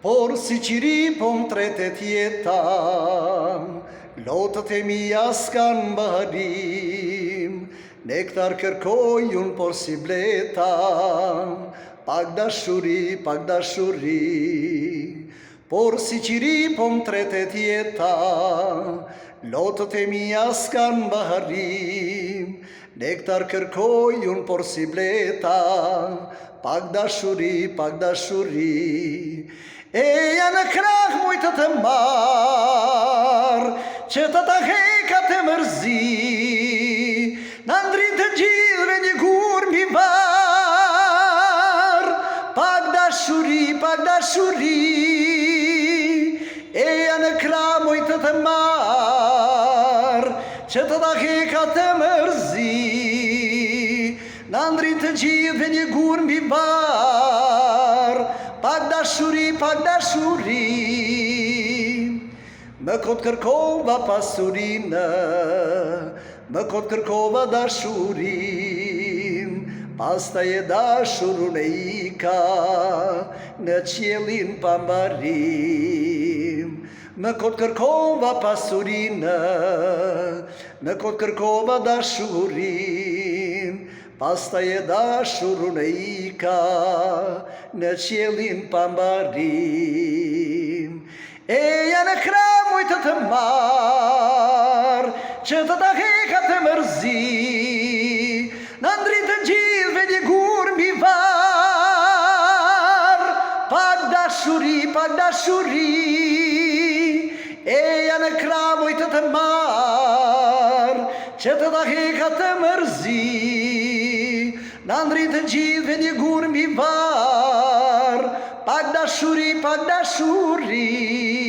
Por si qiri po më tretet jeta, lotët e mija s'kan baharim, nektar kërkoj unë por si bleta, pak dashuri, pak dashuri. Por si qiri po më tretet jeta, lotët e mija s'kan baharim, nektar kërkoj unë por si bleta, pak dashuri, pak dashuri. Eja në krah mujtë të marë, që të ta heka të mërzi, në ndrin të gjithve një gur mbi varë, pak dashuri, pak dashuri. Eja në krah mujtë të marë, që të ta heka të mërzi, në ndrin të gjithve një gur mbi varë, pak dashuri, pak dashuri. Më kot kërkova pasurinë, më kot kërkova dashurin, pastaj e dashurun e ika në qiellin pambarim. Më kot kërkova pasurinë, më kot kërkova dashurin, pastaj e dashurun e ika në qiellin pambarim. Eja në krah mujtë të marë, që të ta heka të mërzi, në ndrin të gjithve një gur mbi varë, pak dashuri, pak dashuri. Eja në krah mujtë të marë, që të ta heka të mërzi, në ndrin të gjithve një gur mbi varë, pak dashuri, pak dashuri.